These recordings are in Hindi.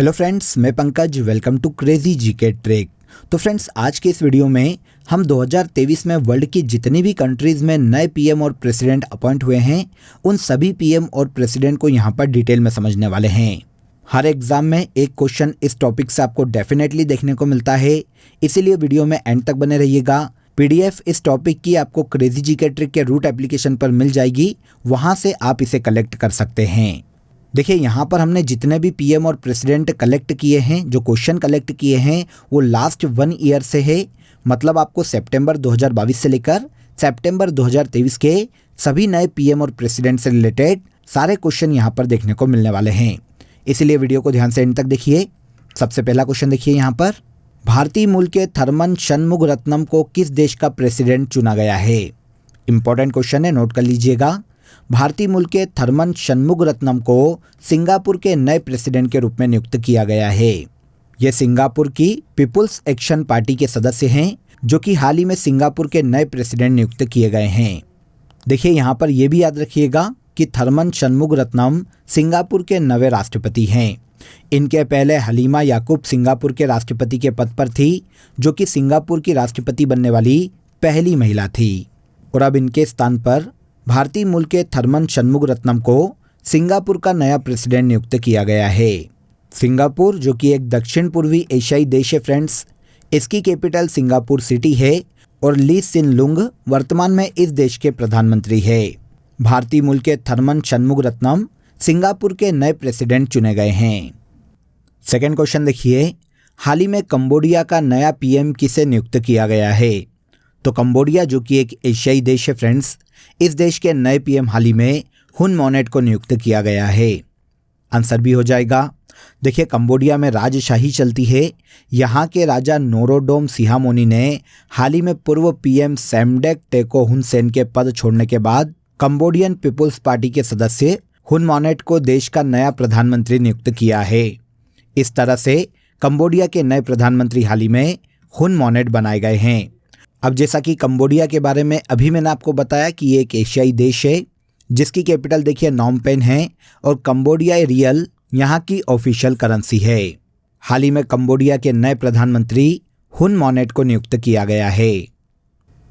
हेलो फ्रेंड्स, मैं Pankaj. Welcome to crazy GK trick. तो फ्रेंड्स, आज के इस वीडियो में हम 2023 में वर्ल्ड की जितनी भी कंट्रीज़ में नए पीएम और प्रेसिडेंट अपॉइंट हुए हैं, उन सभी पीएम और प्रेसिडेंट को यहाँ पर डिटेल में समझने वाले हैं। हर एग्जाम में एक क्वेश्चन इस टॉपिक से आपको डेफिनेटली देखने को मिलता है, इसीलिए वीडियो में एंड तक बने रहिएगा। पीडीएफ इस टॉपिक की आपको क्रेजी जीके ट्रिक के रूट एप्लीकेशन पर मिल जाएगी, वहाँ से आप इसे कलेक्ट कर सकते हैं। देखिए, यहाँ पर हमने जितने भी पीएम और प्रेसिडेंट कलेक्ट किए हैं, जो क्वेश्चन कलेक्ट किए हैं, वो लास्ट 1 ईयर से है। मतलब आपको सितंबर 2022 से लेकर सितंबर 2023 के सभी नए पीएम और प्रेसिडेंट से रिलेटेड सारे क्वेश्चन यहाँ पर देखने को मिलने वाले हैं, इसीलिए वीडियो को ध्यान से एंड तक देखिए। सबसे पहला क्वेश्चन देखिए यहाँ पर, भारतीय मूल के थरमन शनमुगरत्नम को किस देश का प्रेसिडेंट चुना गया है? इंपॉर्टेंट क्वेश्चन है, नोट कर लीजिएगा। भारतीय मूल के थरमन शनमुगरत्नम को सिंगापुर के नए प्रेसिडेंट के रूप में नियुक्त किया गया है। ये सिंगापुर की पीपुल्स एक्शन पार्टी के सदस्य हैं, जो कि हाल ही में सिंगापुर के नए प्रेसिडेंट नियुक्त किए गए हैं। देखिए, यहाँ पर यह भी याद रखिएगा कि थरमन शनमुगरत्नम सिंगापुर के नवे राष्ट्रपति हैं। इनके पहले हलीमा याकूब सिंगापुर के राष्ट्रपति के पद पर थी, जो कि सिंगापुर की राष्ट्रपति बनने वाली पहली महिला थी। और अब इनके स्थान पर भारतीय मूल के थरमन शनमुगरत्नम को सिंगापुर का नया प्रेसिडेंट नियुक्त किया गया है। सिंगापुर, जो कि एक दक्षिण पूर्वी एशियाई देश है फ्रेंड्स, इसकी कैपिटल सिंगापुर सिटी है और ली सिन लुंग वर्तमान में इस देश के प्रधानमंत्री है। भारतीय मूल के थरमन शनमुगरत्नम सिंगापुर के नए प्रेसिडेंट चुने गए हैं। सेकेंड क्वेश्चन देखिए, हाल ही में कंबोडिया का नया पीएम किसे नियुक्त किया गया है? तो कंबोडिया, जो कि एक एशियाई देश है फ्रेंड्स, इस देश के नए पीएम हाल ही में हुन मोनेट को नियुक्त किया गया है। आंसर भी हो जाएगा। देखिए, कंबोडिया में राजशाही चलती है। यहाँ के राजा नोरोडोम सिहामोनी ने हाल ही में पूर्व पीएम सैमडेक टेको हुन सेन के पद छोड़ने के बाद कंबोडियन पीपुल्स पार्टी के सदस्य हुन मोनेट को देश का नया प्रधानमंत्री नियुक्त किया है। इस तरह से कंबोडिया के नए प्रधानमंत्री हाल ही में हुन मोनेट बनाए गए हैं। अब जैसा कि कंबोडिया के बारे में अभी मैंने आपको बताया कि ये एक एशियाई देश है, जिसकी कैपिटल देखिए नॉम पेन है और कंबोडियाई रियल यहाँ की ऑफिशियल करेंसी है। हाल ही में कंबोडिया के नए प्रधानमंत्री हुन मोनेट को नियुक्त किया गया है।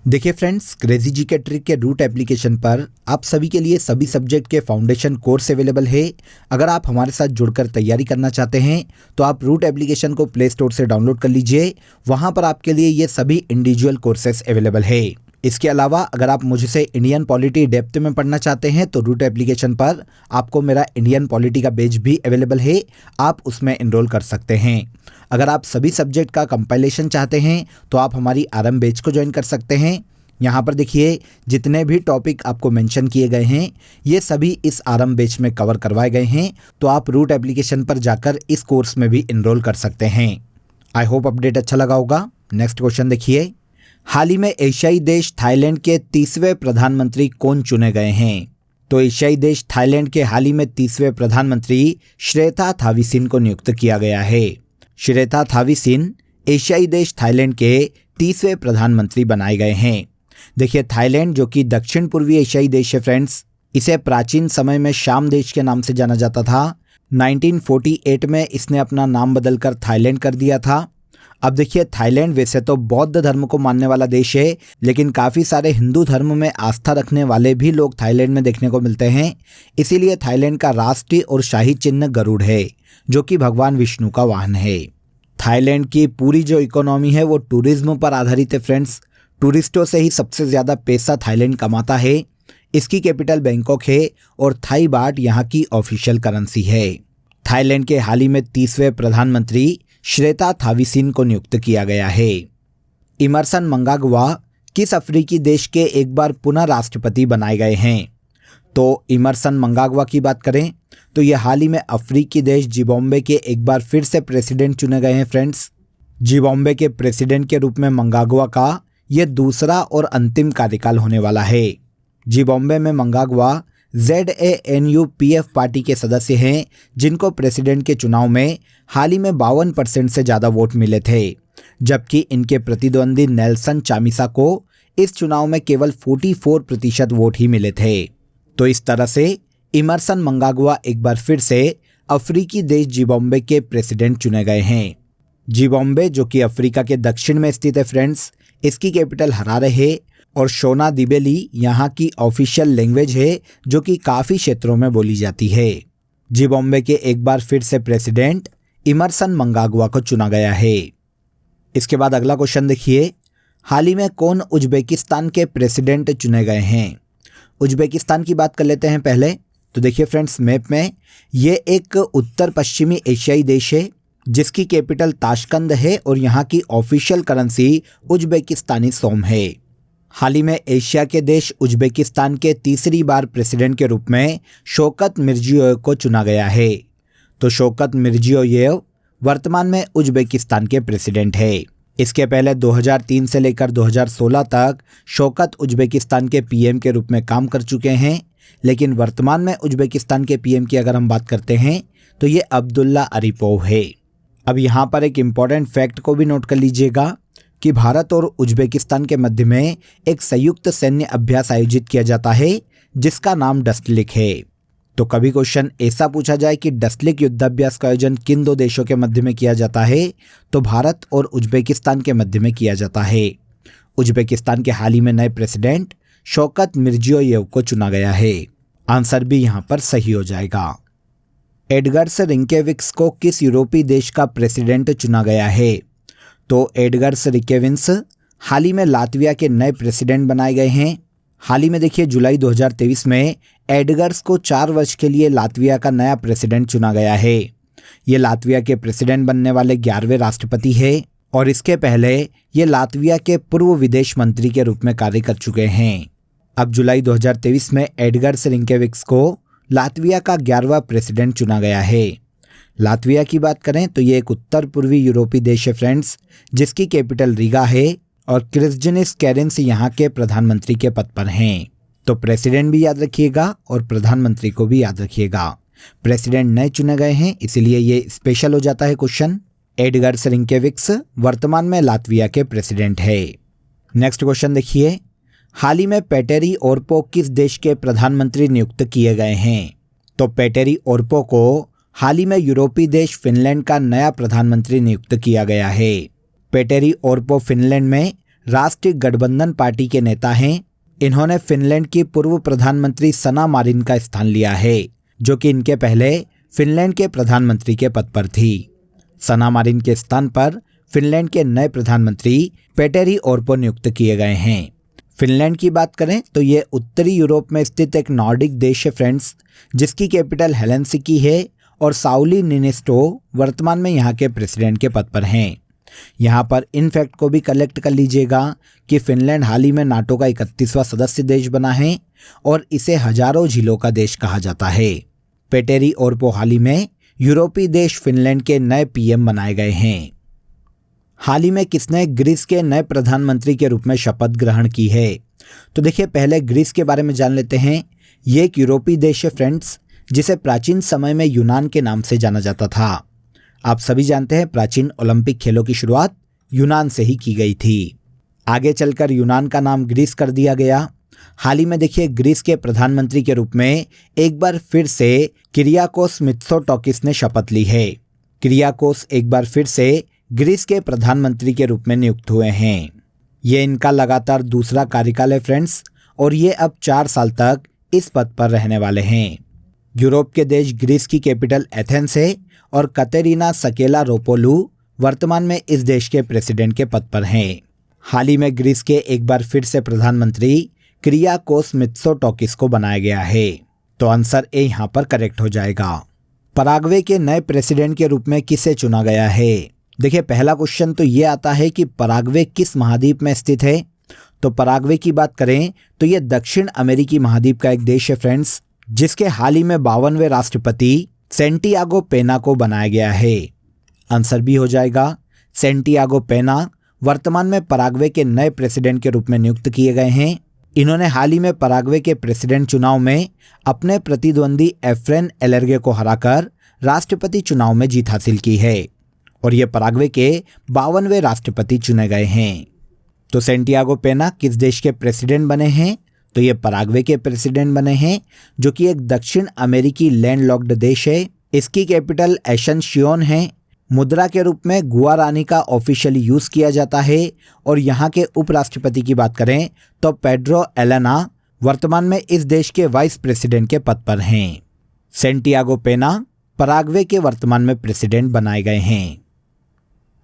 देखिए फ्रेंड्स, क्रेजी जीके ट्रिक के रूट एप्लीकेशन पर आप सभी के लिए सभी सब्जेक्ट के फाउंडेशन कोर्स अवेलेबल है। अगर आप हमारे साथ जुड़कर तैयारी करना चाहते हैं तो आप रूट एप्लीकेशन को प्ले स्टोर से डाउनलोड कर लीजिए। वहां पर आपके लिए ये सभी इंडिविजुअल कोर्सेस अवेलेबल है। इसके अलावा अगर आप मुझसे इंडियन पॉलिटी डेप्थ में पढ़ना चाहते हैं तो रूट एप्लीकेशन पर आपको मेरा इंडियन पॉलिटी का पेज भी अवेलेबल है, आप उसमें एनरोल कर सकते हैं। अगर आप सभी सब्जेक्ट का कंपाइलेशन चाहते हैं तो आप हमारी आरएम बैच को ज्वाइन कर सकते हैं। यहाँ पर देखिए, जितने भी टॉपिक आपको मेंशन किए गए हैं, ये सभी इस आरएम बैच में कवर करवाए गए हैं, तो आप रूट एप्लीकेशन पर जाकर इस कोर्स में भी एनरोल कर सकते हैं। आई होप अपडेट अच्छा लगा होगा। नेक्स्ट क्वेश्चन देखिए, हाल ही में एशियाई देश थाईलैंड के 30वें प्रधानमंत्री कौन चुने गए हैं? तो एशियाई देश थाईलैंड के हाल ही में 30वें प्रधानमंत्री श्रेथा थाविसिन को नियुक्त किया गया है। श्रेथा थाविसिन एशियाई देश थाईलैंड के 30वें प्रधानमंत्री बनाए गए हैं। देखिए, थाईलैंड, जो कि दक्षिण पूर्वी एशियाई देश है फ्रेंड्स, इसे प्राचीन समय में शाम देश के नाम से जाना जाता था। 1948 में इसने अपना नाम बदलकर थाईलैंड कर दिया था। अब देखिए, थाईलैंड वैसे तो बौद्ध धर्म को मानने वाला देश है, लेकिन काफ़ी सारे हिंदू धर्म में आस्था रखने वाले भी लोग थाईलैंड में देखने को मिलते हैं। इसीलिए थाईलैंड का राष्ट्रीय और शाही चिन्ह गरुड़ है, जो कि भगवान विष्णु का वाहन है। थाईलैंड की पूरी जो इकोनॉमी है वो टूरिज्म पर आधारित है फ्रेंड्स। टूरिस्टों से ही सबसे ज़्यादा पैसा थाईलैंड कमाता है। इसकी कैपिटल बैंकॉक है और थाई बाट यहाँ की ऑफिशियल करेंसी है। थाईलैंड के हाल ही में 30वें प्रधानमंत्री श्रेथा थाविसिन को नियुक्त किया गया है। इमरसन मंगाग्वा किस अफ्रीकी देश के एक बार पुनः राष्ट्रपति बनाए गए हैं? तो इमरसन मंगाग्वा की बात करें तो ये हाल ही में अफ्रीकी देश जिम्बाब्वे के एक बार फिर से प्रेसिडेंट चुने गए हैं फ्रेंड्स। जिम्बाब्वे के प्रेसिडेंट के रूप में मंगाग्वा का यह दूसरा और अंतिम कार्यकाल होने वाला है। जिम्बाब्वे में मंगाग्वा ZANU-PF पार्टी के सदस्य हैं, जिनको प्रेसिडेंट के चुनाव में हाल ही में 52% से ज़्यादा वोट मिले थे, जबकि इनके प्रतिद्वंदी नेल्सन चामिसा को इस चुनाव में केवल 44% वोट ही मिले थे। तो इस तरह से इमरसन मंगाग्वा एक बार फिर से अफ्रीकी देश जिम्बाब्वे के प्रेसिडेंट चुने गए हैं। जिम्बाब्वे जो कि अफ्रीका के दक्षिण में स्थित है फ्रेंड्स, इसकी कैपिटल हरारे है और शोना दिबेली यहाँ की ऑफिशियल लैंग्वेज है जो कि काफ़ी क्षेत्रों में बोली जाती है। जिम्बाब्वे के एक बार फिर से प्रेसिडेंट इमरसन मंगाग्वा को चुना गया है। इसके बाद अगला क्वेश्चन देखिए, हाल ही में कौन उज्बेकिस्तान के प्रेसिडेंट चुने गए हैं? उज्बेकिस्तान की बात कर लेते हैं पहले। तो देखिए फ्रेंड्स, मैप में ये एक उत्तर पश्चिमी एशियाई देश है जिसकी कैपिटल ताशकंद है और यहाँ की ऑफिशियल करेंसी उज्बेकिस्तानी सोम है। हाल ही में एशिया के देश उज्बेकिस्तान के तीसरी बार प्रेसिडेंट के रूप में शौकत मिर्जियोयेव को चुना गया है। तो शौकत मिर्जियोयेव वर्तमान में उज्बेकिस्तान के प्रेसिडेंट है। इसके पहले 2003 से लेकर 2016 तक शौकत उज्बेकिस्तान के पीएम के रूप में काम कर चुके हैं, लेकिन वर्तमान में उज्बेकिस्तान के पीएम की अगर हम बात करते हैं तो ये अब्दुल्ला अरीपोव है। अब यहाँ पर एक इम्पॉर्टेंट फैक्ट को भी नोट कर लीजिएगा कि भारत और उज्बेकिस्तान के मध्य में एक संयुक्त सैन्य अभ्यास आयोजित किया जाता है जिसका नाम डस्टलिक है। तो कभी क्वेश्चन ऐसा पूछा जाए कि डस्टलिक युद्धाभ्यास का आयोजन किन दो देशों के मध्य में किया जाता है, तो भारत और उज्बेकिस्तान के मध्य में किया जाता है। उज्बेकिस्तान के हाल ही में नए प्रेसिडेंट शौकत मिर्जियोयेव को चुना गया है। आंसर भी यहाँ पर सही हो जाएगा। एडगर्स रिंकेविक्स को किस यूरोपीय देश का प्रेसिडेंट चुना गया है? तो एडगर्स रिंकेविक्स हाल ही में लातविया के नए प्रेसिडेंट बनाए गए हैं। हाल ही में देखिए जुलाई 2023 में एडगर्स को 4 वर्ष के लिए लातविया का नया प्रेसिडेंट चुना गया है। ये लातविया के प्रेसिडेंट बनने वाले 11वें राष्ट्रपति है और इसके पहले ये लातविया के पूर्व विदेश मंत्री के रूप में कार्य कर चुके हैं। अब जुलाई 2023 में एडगर्स रिंकेविक्स को लातविया का 11वां प्रेसिडेंट चुना गया है। लातविया की बात करें तो ये एक उत्तर पूर्वी यूरोपीय देश है फ्रेंड्स, जिसकी कैपिटल रीगा है और क्रिस्जनिस कैरेंस यहाँ के प्रधानमंत्री के पद पर हैं। तो प्रेसिडेंट भी याद रखिएगा और प्रधानमंत्री को भी याद रखिएगा। प्रेसिडेंट नए चुने गए हैं इसलिए ये स्पेशल हो जाता है क्वेश्चन। एडगर्स रिंकेविक्स वर्तमान में लातविया के प्रेसिडेंट है। नेक्स्ट क्वेश्चन देखिए, हाल ही में पेटेरी ओर्पो किस देश के प्रधानमंत्री नियुक्त किए गए हैं? तो पेटेरी ओर्पो को हाल ही में यूरोपीय देश फिनलैंड का नया प्रधानमंत्री नियुक्त किया गया है। पेटेरी ओर्पो फिनलैंड में राष्ट्रीय गठबंधन पार्टी के नेता हैं। इन्होंने फिनलैंड की पूर्व प्रधानमंत्री सना मारिन का स्थान लिया है, जो कि इनके पहले फिनलैंड के प्रधानमंत्री के पद पर थी। सना मारिन के स्थान पर फिनलैंड के नए प्रधानमंत्री पेटेरी ओर्पो नियुक्त किए गए हैं। फिनलैंड की बात करें तो ये उत्तरी यूरोप में स्थित एक नॉर्डिक देश है फ्रेंड्स, जिसकी कैपिटल हेलेंसिकी है और साउली निनिस्टो वर्तमान में यहाँ के प्रेसिडेंट के पद पर हैं। यहाँ पर इन फैक्ट को भी कलेक्ट कर लीजिएगा कि फिनलैंड हाल ही में नाटो का 31वां सदस्य देश बना है और इसे हजारों झीलों का देश कहा जाता है। पेटेरी ओर्पो हाल ही में यूरोपीय देश फिनलैंड के नए पीएम बनाए गए हैं। हाल ही में किसने ग्रीस के नए प्रधानमंत्री के रूप में शपथ ग्रहण की है? तो देखिए पहले ग्रीस के बारे में जान लेते हैं। ये एक यूरोपीय देश है फ्रेंड्स, जिसे प्राचीन समय में यूनान के नाम से जाना जाता था। आप सभी जानते हैं प्राचीन ओलंपिक खेलों की शुरुआत यूनान से ही की गई थी। आगे चलकर यूनान का नाम ग्रीस कर दिया गया। हाल ही में देखिए ग्रीस के प्रधानमंत्री के रूप में एक बार फिर से किरियाकोस मित्सोटोकिस ने शपथ ली है। किरियाकोस एक बार फिर से ग्रीस के प्रधानमंत्री के रूप में नियुक्त हुए हैं। ये इनका लगातार दूसरा कार्यकाल है फ्रेंड्स और ये अब 4 साल तक इस पद पर रहने वाले हैं। यूरोप के देश ग्रीस की कैपिटल एथेंस है और कतेरिना सकेलारोपोलू वर्तमान में इस देश के प्रेसिडेंट के पद पर हैं। हाल ही में ग्रीस के एक बार फिर से प्रधानमंत्री किरियाकोस मित्सोटोकिस को बनाया गया है। तो आंसर ए यहाँ पर करेक्ट हो जाएगा। पराग्वे के नए प्रेसिडेंट के रूप में किसे चुना गया है? देखिए पहला क्वेश्चन तो ये आता है कि पराग्वे किस महाद्वीप में स्थित है? तो पराग्वे की बात करें तो ये दक्षिण अमेरिकी महाद्वीप का एक देश है फ्रेंड्स, जिसके हाल ही में 52वें राष्ट्रपति सेंटियागो पेना को बनाया गया है। आंसर भी हो जाएगा। सेंटियागो पेना वर्तमान में पराग्वे के नए प्रेसिडेंट के रूप में नियुक्त किए गए हैं। इन्होंने हाल ही में पराग्वे के प्रेसिडेंट चुनाव में अपने प्रतिद्वंदी एफ्रेन एलर्गे को हराकर राष्ट्रपति चुनाव में जीत हासिल की है और ये पराग्वे के 52वें राष्ट्रपति चुने गए हैं। तो सेंटियागो पेना किस देश के प्रेसिडेंट बने हैं? तो ये पराग्वे के प्रेसिडेंट बने हैं, जो कि एक दक्षिण अमेरिकी लैंडलॉक्ड देश है इसकी कैपिटल एसेनशियोन है। मुद्रा के रूप में गुआरानी का ऑफिशियली यूज़ किया जाता है। और यहाँ के उपराष्ट्रपति की बात करें तो पेड्रो एलेना वर्तमान में इस देश के वाइस प्रेसिडेंट के पद पर हैं। सेंटियागो पेना पराग्वे के वर्तमान में प्रेसिडेंट बनाए गए हैं।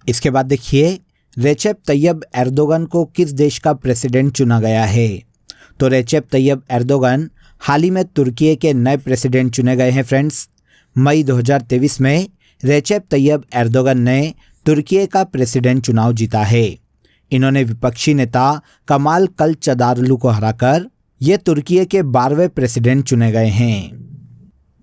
इसके बाद देखिए रेचेप तैयब एर्दोगन को किस देश का प्रेसिडेंट चुना गया है। तो रेचेप तैयब एर्दोगन हाल ही में तुर्की के नए प्रेसिडेंट चुने गए हैं फ्रेंड्स। मई 2023 में रेचेप तैयब एर्दोगन ने तुर्की का प्रेसिडेंट चुनाव जीता है। इन्होंने विपक्षी नेता कमाल कलचदारलू को हराकर ये तुर्की के 12वें प्रेसिडेंट चुने गए हैं।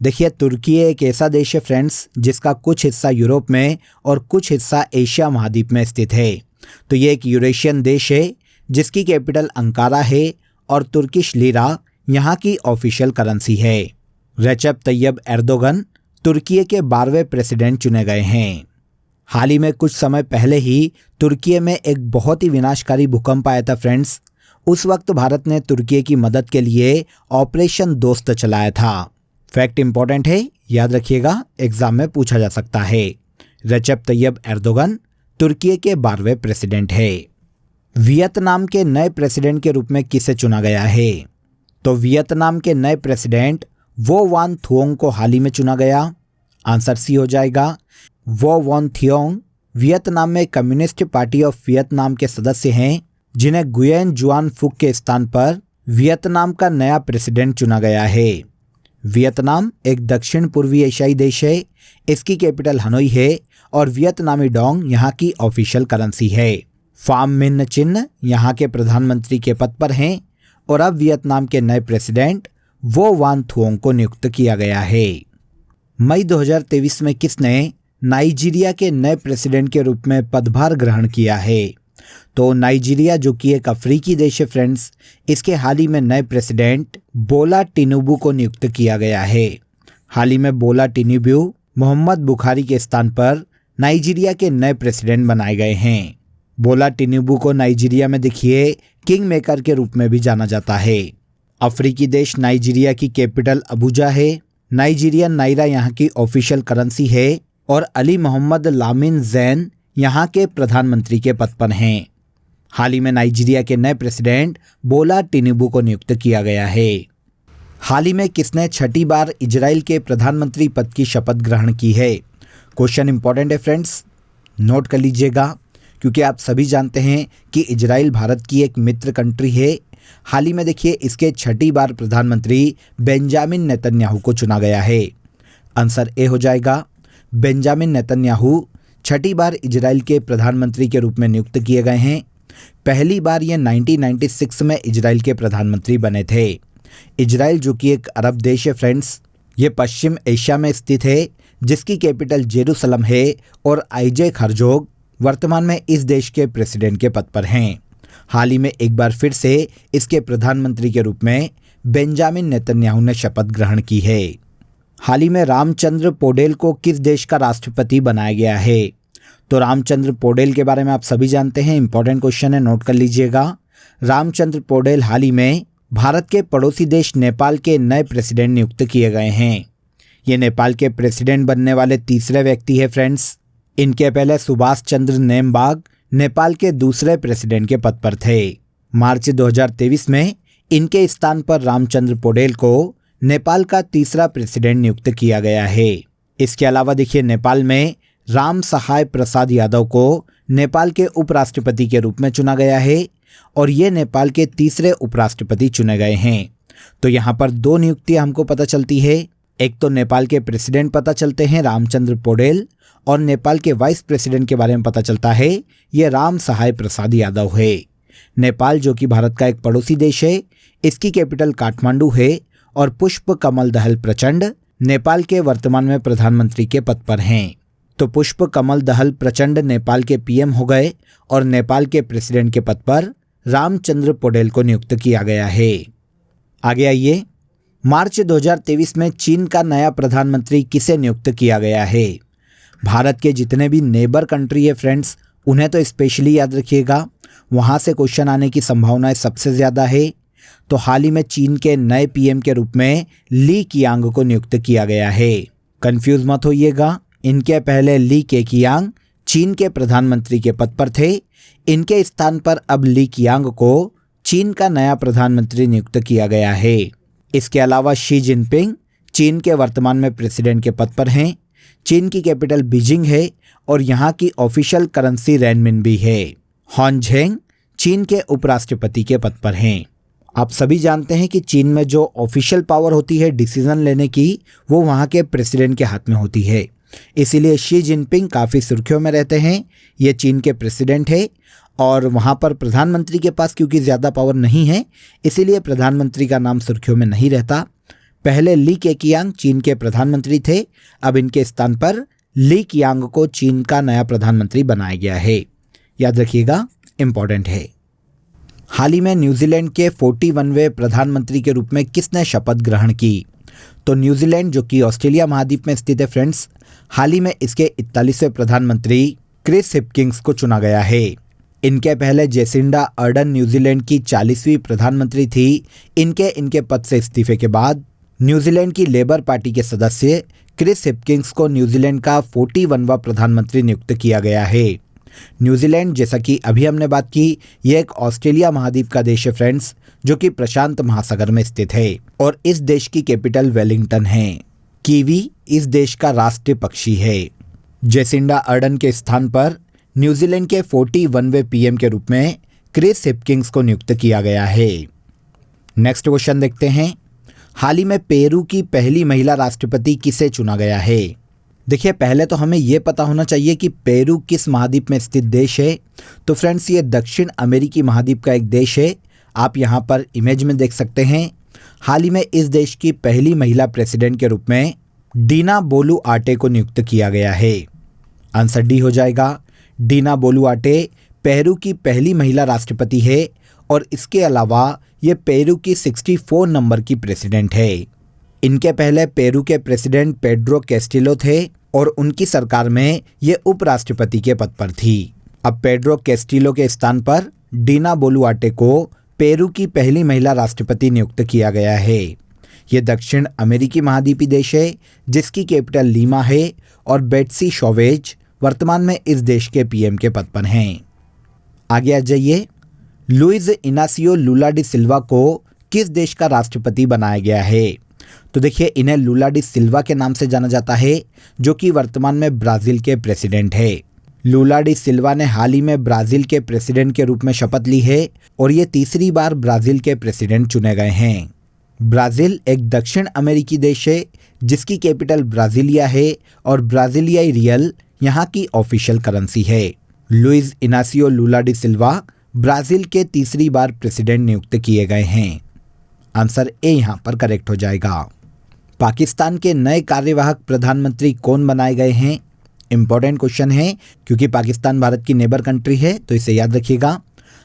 देखिए तुर्की एक ऐसा देश है फ्रेंड्स जिसका कुछ हिस्सा यूरोप में और कुछ हिस्सा एशिया महाद्वीप में स्थित है। तो ये एक यूरेशियन देश है जिसकी कैपिटल अंकारा है और तुर्किश लीरा यहाँ की ऑफिशियल करेंसी है। रेचेप तैयब एर्दोगन तुर्की के 12वें प्रेसिडेंट चुने गए हैं। हाल ही में कुछ समय पहले ही तुर्की में एक बहुत ही विनाशकारी भूकंप आया था फ्रेंड्स। उस वक्त भारत ने तुर्की की मदद के लिए ऑपरेशन दोस्त चलाया था। फैक्ट इंपॉर्टेंट है, याद रखिएगा, एग्जाम में पूछा जा सकता है। रेचेप तैयब एर्दोगन तुर्की के 12वें प्रेसिडेंट है। वियतनाम के नए प्रेसिडेंट के रूप में किसे चुना गया है। तो वियतनाम के नए प्रेसिडेंट वो वान थुओंग को हाल ही में चुना गया। आंसर सी हो जाएगा। वो वान थियोंग वियतनाम में कम्युनिस्ट पार्टी ऑफ वियतनाम के सदस्य हैं जिन्हें गुयेन जुआन फुक के स्थान पर वियतनाम का नया प्रेसिडेंट चुना गया है। वियतनाम एक दक्षिण पूर्वी एशियाई देश है। इसकी कैपिटल हनोई है और वियतनामी डोंग यहाँ की ऑफिशियल करेंसी है। फाम मिन चिन यहाँ के प्रधानमंत्री के पद पर हैं और अब वियतनाम के नए प्रेसिडेंट वो वान थुओंग को नियुक्त किया गया है। मई 2023 में किसने नाइजीरिया के नए प्रेसिडेंट के रूप में पदभार ग्रहण किया है। तो नाइजीरिया जो कि एक अफ्रीकी देश है फ्रेंड्स, इसके हाल ही में नए प्रेसिडेंट बोला टिनुबू को नियुक्त किया गया है। हाल ही में बोला टिनुबू मोहम्मद बुखारी के स्थान पर नाइजीरिया के नए प्रेसिडेंट बनाए गए हैं। बोला टिनुबू को नाइजीरिया में देखिए किंग मेकर के रूप में भी जाना जाता है। अफ्रीकी देश नाइजीरिया की कैपिटल अबुजा है। नाइजीरियन नायरा यहाँ की ऑफिशियल करेंसी है और अली मोहम्मद लामिन जैन यहाँ के प्रधानमंत्री के पद पर हैं। हाल ही में नाइजीरिया के नए प्रेसिडेंट बोला टिनुबू को नियुक्त किया गया है। हाल ही में किसने छठी बार इजराइल के प्रधानमंत्री पद की शपथ ग्रहण की है। क्वेश्चन इंपॉर्टेंट है फ्रेंड्स, नोट कर लीजिएगा, क्योंकि आप सभी जानते हैं कि इजराइल भारत की एक मित्र कंट्री है। हाल ही में देखिए इसके छठी बार प्रधानमंत्री बेंजामिन नेतन्याहू को चुना गया है। आंसर ए हो जाएगा। बेंजामिन नेतन्याहू छठी बार इजराइल के प्रधानमंत्री के रूप में नियुक्त किए गए हैं। पहली बार ये 1996 में इजराइल के प्रधानमंत्री बने थे। इजराइल जो कि एक अरब देश है फ्रेंड्स, ये पश्चिम एशिया में स्थित है जिसकी कैपिटल जेरूसलम है और आइजैक हर्जोग वर्तमान में इस देश के प्रेसिडेंट के पद पर हैं। हाल ही में एक बार फिर से इसके प्रधानमंत्री के रूप में बेंजामिन नेतन्याहू ने शपथ ग्रहण की है। हाल ही में रामचंद्र पौडेल को किस देश का राष्ट्रपति बनाया गया है। तो रामचंद्र पौडेल के बारे में आप सभी जानते हैं, इंपॉर्टेंट क्वेश्चन है, नोट कर लीजिएगा। रामचंद्र पौडेल हाल ही में भारत के पड़ोसी देश नेपाल के नए प्रेसिडेंट नियुक्त किए गए हैं। ये नेपाल के प्रेसिडेंट बनने वाले तीसरे व्यक्ति है फ्रेंड्स। इनके पहले सुभाष चंद्र नेमबाग नेपाल के दूसरे प्रेसिडेंट के पद पर थे। मार्च 2023 में इनके स्थान पर रामचंद्र पौडेल को नेपाल का तीसरा प्रेसिडेंट नियुक्त किया गया है। इसके अलावा देखिए नेपाल में राम सहाय प्रसाद यादव को नेपाल के उपराष्ट्रपति के रूप में चुना गया है और ये नेपाल के तीसरे उपराष्ट्रपति चुने गए हैं। तो यहाँ पर दो नियुक्तियाँ हमको पता चलती है। एक तो नेपाल के प्रेसिडेंट पता चलते हैं रामचंद्र पौडेल, और नेपाल के वाइस प्रेसिडेंट के बारे में पता चलता है ये राम सहाय प्रसाद यादव है। नेपाल जो कि भारत का एक पड़ोसी देश है, इसकी कैपिटल काठमांडू है और पुष्प कमल दहल प्रचंड नेपाल के वर्तमान में प्रधानमंत्री के पद पर हैं। तो पुष्प कमल दहल प्रचंड नेपाल के पीएम हो गए और नेपाल के प्रेसिडेंट के पद पर रामचंद्र पौडेल को नियुक्त किया गया है। आगे आइए, मार्च 2023 में चीन का नया प्रधानमंत्री किसे नियुक्त किया गया है। भारत के जितने भी नेबर कंट्री है फ्रेंड्स, उन्हें तो स्पेशली याद रखिएगा, वहाँ से क्वेश्चन आने की संभावनाएं सबसे ज़्यादा है। तो हाल ही में चीन के नए पीएम के रूप में ली कियांग को नियुक्त किया गया है। कंफ्यूज मत होइएगा, इनके पहले ली केकियांग चीन के प्रधानमंत्री के पद पर थे। इनके स्थान पर अब ली कियांग को चीन का नया प्रधानमंत्री नियुक्त किया गया है। इसके अलावा शी जिनपिंग चीन के वर्तमान में प्रेसिडेंट के पद पर हैं। चीन की कैपिटल बीजिंग है और यहाँ की ऑफिशियल करेंसी रेनमिनबी है। हॉन झेंग चीन के उपराष्ट्रपति के पद पर हैं। आप सभी जानते हैं कि चीन में जो ऑफिशियल पावर होती है डिसीजन लेने की, वो वहाँ के प्रेसिडेंट के हाथ में होती है। इसीलिए शी जिनपिंग काफ़ी सुर्खियों में रहते हैं। ये चीन के प्रेसिडेंट है और वहाँ पर प्रधानमंत्री के पास क्योंकि ज़्यादा पावर नहीं है, इसीलिए प्रधानमंत्री का नाम सुर्खियों में नहीं रहता। पहले ली केकियांग चीन के प्रधानमंत्री थे, अब इनके स्थान पर ली कियांग को चीन का नया प्रधानमंत्री बनाया गया है। याद रखिएगा, इम्पॉर्टेंट है। हाल ही में न्यूजीलैंड के 41वें प्रधानमंत्री के रूप में किसने शपथ ग्रहण की? तो न्यूजीलैंड जो कि ऑस्ट्रेलिया महाद्वीप में स्थित है फ्रेंड्स, हाल ही में इसके 41वें प्रधानमंत्री क्रिस हिपकिंस को चुना गया है। इनके पहले जेसिंडा अर्डन न्यूजीलैंड की 40वीं प्रधानमंत्री थी। इनके पद से इस्तीफे के बाद न्यूजीलैंड की लेबर पार्टी के सदस्य क्रिस हिपकिंस को न्यूजीलैंड का 41वां प्रधानमंत्री नियुक्त किया गया है। न्यूजीलैंड, जैसा कि अभी हमने बात की, यह एक ऑस्ट्रेलिया महाद्वीप का देश है फ्रेंड्स, जो कि प्रशांत महासागर में स्थित है और इस देश की कैपिटल वेलिंगटन है। कीवी इस देश का राष्ट्रीय पक्षी है। जेसिंडा अर्डन के स्थान पर न्यूजीलैंड के 41वें पीएम के रूप में क्रिस हिपकिंस को नियुक्त किया गया है। नेक्स्ट क्वेश्चन देखते हैं। हाल ही में पेरू की पहली महिला राष्ट्रपति किसे चुना गया है? देखिए, पहले तो हमें यह पता होना चाहिए कि पेरू किस महाद्वीप में स्थित देश है। तो फ्रेंड्स, ये दक्षिण अमेरिकी महाद्वीप का एक देश है। आप यहाँ पर इमेज में देख सकते हैं। हाल ही में इस देश की पहली महिला प्रेसिडेंट के रूप में डीना बोलुआर्टे को नियुक्त किया गया है। आंसर डी हो जाएगा। डीना बोलुआर्टे पेरू की पहली महिला राष्ट्रपति है और इसके अलावा ये पेरू की 64 नंबर की प्रेसिडेंट है। इनके पहले पेरू के प्रेसिडेंट पेड्रो कैस्टिलो थे और उनकी सरकार में ये उपराष्ट्रपति के पद पर थी। अब पेड्रो कैस्टिलो के स्थान पर डीना बोलुआर्टे को पेरू की पहली महिला राष्ट्रपति नियुक्त किया गया है। ये दक्षिण अमेरिकी महाद्वीपी देश है जिसकी कैपिटल लीमा है और बेट्सी शोवेज वर्तमान में इस देश के पीएम के पद पर हैं। आगे आ जाइए। लुइस इनासियो लुला डी सिल्वा को किस देश का राष्ट्रपति बनाया गया है? तो देखिए, इन्हें लुला डी सिल्वा के नाम से जाना जाता है, जो कि वर्तमान में ब्राज़ील के प्रेसिडेंट है। लुला डी सिल्वा ने हाल ही में ब्राज़ील के प्रेसिडेंट के रूप में शपथ ली है और ये तीसरी बार ब्राज़ील के प्रेसिडेंट चुने गए हैं। ब्राज़ील एक दक्षिण अमेरिकी देश है जिसकी कैपिटल ब्राज़ीलिया है और ब्राज़ीलियाई रियल यहाँ की ऑफिशियल करेंसी है। लुइस इनासियो लुला डी सिल्वा ब्राज़ील के तीसरी बार प्रेसिडेंट नियुक्त किए गए हैं। आंसर ए यहाँ पर करेक्ट हो जाएगा। पाकिस्तान के नए कार्यवाहक प्रधानमंत्री कौन बनाए गए हैं? इंपॉर्टेंट क्वेश्चन है क्योंकि पाकिस्तान भारत की नेबर कंट्री है, तो इसे याद रखिएगा।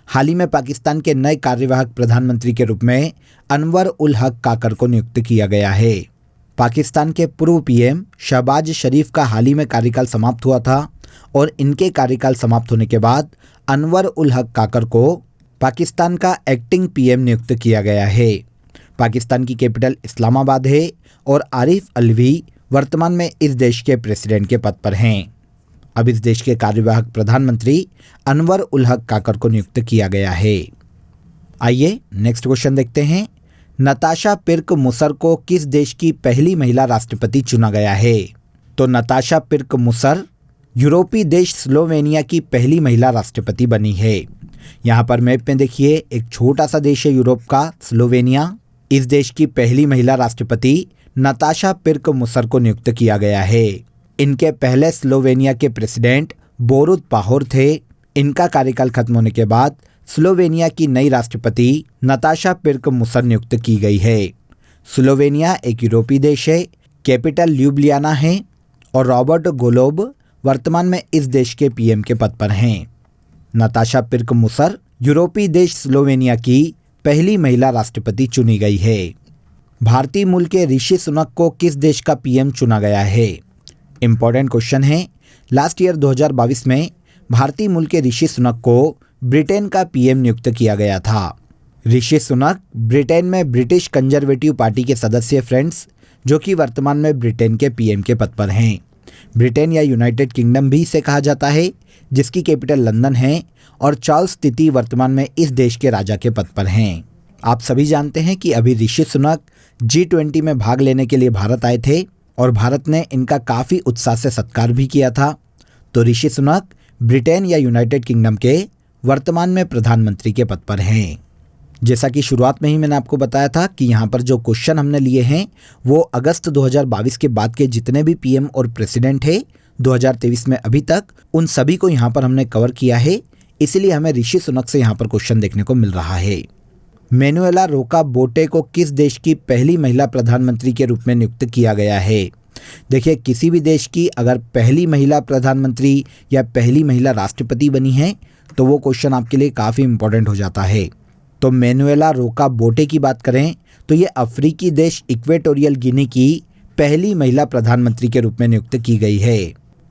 हाल ही में पाकिस्तान के नए कार्यवाहक प्रधानमंत्री के रूप में अनवर उल हक काकर को नियुक्त किया गया है। पाकिस्तान के पूर्व पीएम शहबाज शरीफ का हाल ही में कार्यकाल समाप्त हुआ था और इनके कार्यकाल समाप्त होने के बाद अनवर उल हक काकर को पाकिस्तान का एक्टिंग पीएम नियुक्त किया गया है। पाकिस्तान की कैपिटल इस्लामाबाद है और आरिफ अलवी वर्तमान में इस देश के प्रेसिडेंट के पद पर हैं। अब इस देश के कार्यवाहक प्रधानमंत्री अनवर उल हक काकर को नियुक्त किया गया है। आइए नेक्स्ट क्वेश्चन देखते हैं। नताशा पिर्क मुसर को किस देश की पहली महिला राष्ट्रपति चुना गया है? तो नताशा पिर्क मुसर यूरोपीय देश स्लोवेनिया की पहली महिला राष्ट्रपति बनी है। यहाँ पर मैप में देखिए, एक छोटा सा देश है यूरोप का, स्लोवेनिया। इस देश की पहली महिला राष्ट्रपति नताशा पिर्क मुसर को नियुक्त किया गया है। इनके पहले स्लोवेनिया के प्रेसिडेंट बोरुत पाहोर थे। इनका कार्यकाल खत्म होने के बाद स्लोवेनिया की नई राष्ट्रपति नताशा पिर्क मुसर नियुक्त की गई है। स्लोवेनिया एक यूरोपीय देश है, कैपिटल ल्यूब्लियाना है और रॉबर्ट गोलोब वर्तमान में इस देश के पीएम के पद पर हैं। नताशा पिर्क मुसर यूरोपीय देश स्लोवेनिया की पहली महिला राष्ट्रपति चुनी गई है। भारतीय मूल के ऋषि सुनक को किस देश का पीएम चुना गया है? इंपॉर्टेंट क्वेश्चन है। लास्ट ईयर 2022 में भारतीय मूल के ऋषि सुनक को ब्रिटेन का पीएम नियुक्त किया गया था। ऋषि सुनक ब्रिटेन में ब्रिटिश कंजर्वेटिव पार्टी के सदस्य फ्रेंड्स, जो कि वर्तमान में ब्रिटेन के पीएम के पद पर हैं। ब्रिटेन या यूनाइटेड किंगडम भी इसे कहा जाता है, जिसकी कैपिटल लंदन है, और चार्ल्स तृतीय वर्तमान में इस देश के राजा के पद पर हैं। आप सभी जानते हैं कि अभी ऋषि सुनक G20 में भाग लेने के लिए भारत आए थे और भारत ने इनका काफ़ी उत्साह से सत्कार भी किया था। तो ऋषि सुनक ब्रिटेन या यूनाइटेड किंगडम के वर्तमान में प्रधानमंत्री के पद पर हैं। जैसा कि शुरुआत में ही मैंने आपको बताया था कि यहाँ पर जो क्वेश्चन हमने लिए हैं वो अगस्त 2022 के बाद के जितने भी पीएम और प्रेसिडेंट है 2023 में अभी तक, उन सभी को यहाँ पर हमने कवर किया है। इसलिए हमें ऋषि सुनक से यहाँ पर क्वेश्चन देखने को मिल रहा है। मैनुएला रोका बोटे को किस देश की पहली महिला प्रधानमंत्री के रूप में नियुक्त किया गया है? देखिए, किसी भी देश की अगर पहली महिला प्रधानमंत्री या पहली महिला राष्ट्रपति बनी है तो वो क्वेश्चन आपके लिए काफ़ी इंपॉर्टेंट हो जाता है। तो मैनुएला रोका बोटे की बात करें तो ये अफ्रीकी देश इक्वेटोरियल गिनी की पहली महिला प्रधानमंत्री के रूप में नियुक्त की गई है।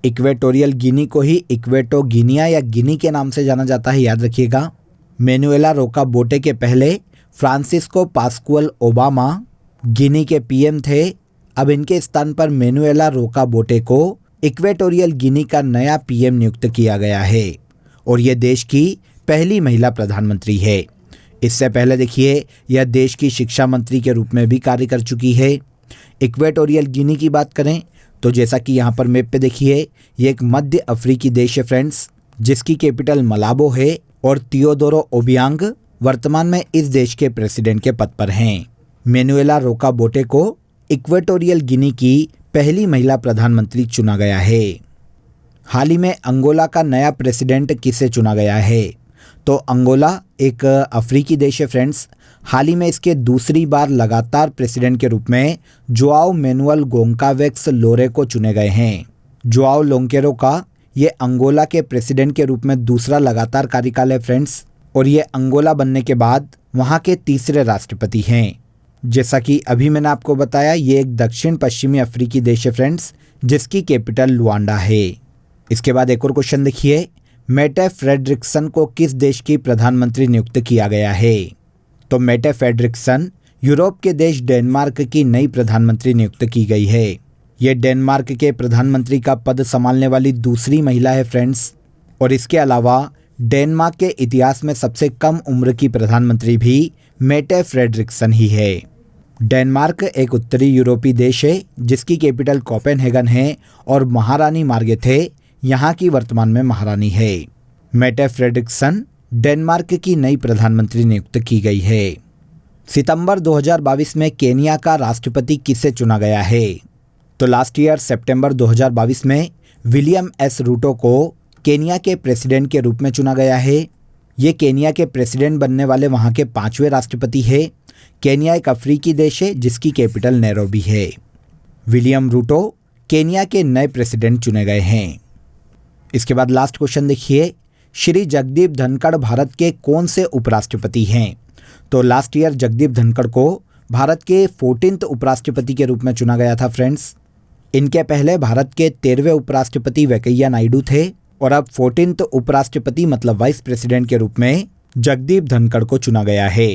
इक्वेटोरियल गिनी को ही इक्वेटो गिनिया या गिनी के नाम से जाना जाता है, याद रखिएगा। मैनुएला रोका बोटे के पहले फ्रांसिस्को पास्कुअल ओबामा गिनी के पीएम थे। अब इनके स्थान पर मैनुएला रोका बोटे को इक्वेटोरियल गिनी का नया पीएम नियुक्त किया गया है और ये देश की पहली महिला प्रधानमंत्री है। इससे पहले देखिए, यह देश की शिक्षा मंत्री के रूप में भी कार्य कर चुकी है। इक्वेटोरियल गिनी की बात करें तो जैसा कि यहाँ पर मैप पे देखिए, ये एक मध्य अफ्रीकी देश है फ्रेंड्स, जिसकी कैपिटल मलाबो है और थियोडोरो ओबियांग वर्तमान में इस देश के प्रेसिडेंट के पद पर हैं। मैनुएला रोका बोटे को इक्वेटोरियल गिनी की पहली महिला प्रधानमंत्री चुना गया है। हाल ही में अंगोला का नया प्रेसिडेंट किसे चुना गया है? तो अंगोला एक अफ्रीकी देश है फ्रेंड्स। हाल ही में इसके दूसरी बार लगातार प्रेसिडेंट के रूप में जोआओ मैनुअल गोंकावेक्स लोरेको चुने गए हैं। जोआओ लोंकेरो का ये अंगोला के प्रेसिडेंट के रूप में दूसरा लगातार कार्यकाल है फ्रेंड्स, और ये अंगोला बनने के बाद वहाँ के तीसरे राष्ट्रपति हैं। जैसा कि अभी मैंने आपको बताया, ये एक दक्षिण पश्चिमी अफ्रीकी देश है फ्रेंड्स, जिसकी कैपिटल लुआंडा है। इसके बाद एक और क्वेश्चन देखिए, मेटे फ्रेडरिक्सन को किस देश की प्रधानमंत्री नियुक्त किया गया है? तो मेटे फ्रेडरिक्सन यूरोप के देश डेनमार्क की नई प्रधानमंत्री नियुक्त की गई है। ये डेनमार्क के प्रधानमंत्री का पद संभालने वाली दूसरी महिला है फ्रेंड्स, और इसके अलावा डेनमार्क के इतिहास में सबसे कम उम्र की प्रधानमंत्री भी मेटे फ्रेडरिक्सन ही है। डेनमार्क एक उत्तरी यूरोपीय देश है जिसकी कैपिटल कोपेनहेगन है और महारानी मार्गेथे यहाँ की वर्तमान में महारानी है। मेटे फ्रेडरिक्सन डेनमार्क की नई प्रधानमंत्री नियुक्त की गई है। सितंबर 2022 में केनिया का राष्ट्रपति किसे चुना गया है? तो लास्ट ईयर सितंबर 2022 में विलियम एस रूटो को केनिया के प्रेसिडेंट के रूप में चुना गया है। ये केनिया के प्रेसिडेंट बनने वाले वहाँ के 5वें राष्ट्रपति है। केनिया एक अफ्रीकी देश है जिसकी कैपिटल नैरोबी है। विलियम रूटो केनिया के नए प्रेसिडेंट चुने गए हैं। इसके बाद लास्ट क्वेश्चन देखिए, श्री जगदीप धनखड़ भारत के कौन से उपराष्ट्रपति हैं? तो लास्ट ईयर जगदीप धनखड़ को भारत के 14वें उपराष्ट्रपति के रूप में चुना गया था फ्रेंड्स। इनके पहले भारत के 13वें उपराष्ट्रपति वेंकैया नायडू थे और अब 14वें उपराष्ट्रपति मतलब वाइस प्रेसिडेंट के रूप में जगदीप धनखड़ को चुना गया है।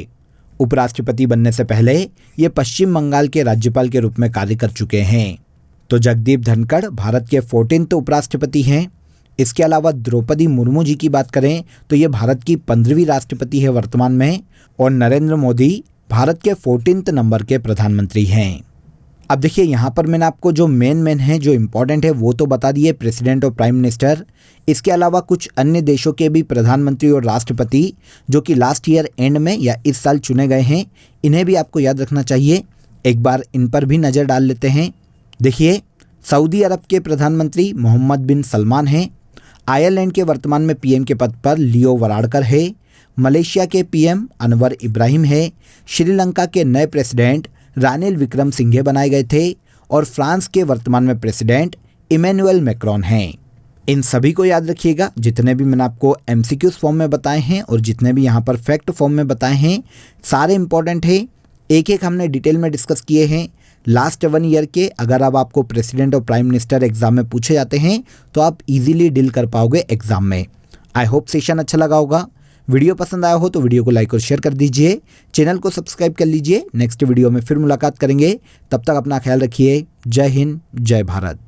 उपराष्ट्रपति बनने से पहले ये पश्चिम बंगाल के राज्यपाल के रूप में कार्य कर चुके हैं। तो जगदीप धनखड़ भारत के 14वें उपराष्ट्रपति हैं। इसके अलावा द्रौपदी मुर्मू जी की बात करें तो ये भारत की 15वीं राष्ट्रपति है वर्तमान में, और नरेंद्र मोदी भारत के 14वें नंबर के प्रधानमंत्री हैं। अब देखिए, यहाँ पर मैंने आपको जो मेन है, जो इम्पोर्टेंट है वो तो बता दिए, प्रेसिडेंट और प्राइम मिनिस्टर। इसके अलावा कुछ अन्य देशों के भी प्रधानमंत्री और राष्ट्रपति जो कि लास्ट ईयर एंड में या इस साल चुने गए हैं, इन्हें भी आपको याद रखना चाहिए। एक बार इन पर भी नज़र डाल लेते हैं। देखिए, सऊदी अरब के प्रधानमंत्री मोहम्मद बिन सलमान हैं। आयरलैंड के वर्तमान में पीएम के पद पर लियो वराडकर है। मलेशिया के पीएम अनवर इब्राहिम है। श्रीलंका के नए प्रेसिडेंट रानिल विक्रमसिंघे बनाए गए थे और फ्रांस के वर्तमान में प्रेसिडेंट इमैनुअल मैक्रोन हैं। इन सभी को याद रखिएगा, जितने भी मैंने आपको एमसीक्यूज फॉर्म में बताए हैं और जितने भी यहाँ पर फैक्ट फॉर्म में बताए हैं, सारे इंपॉर्टेंट है। एक एक हमने डिटेल में डिस्कस किए हैं। लास्ट 1 ईयर के अगर अब आपको प्रेसिडेंट और प्राइम मिनिस्टर एग्जाम में पूछे जाते हैं तो आप इजीली डील कर पाओगे एग्जाम में। आई होप सेशन अच्छा लगा होगा। वीडियो पसंद आया हो तो वीडियो को लाइक और शेयर कर दीजिए, चैनल को सब्सक्राइब कर लीजिए। नेक्स्ट वीडियो में फिर मुलाकात करेंगे, तब तक अपना ख्याल रखिए। जय हिंद, जय भारत।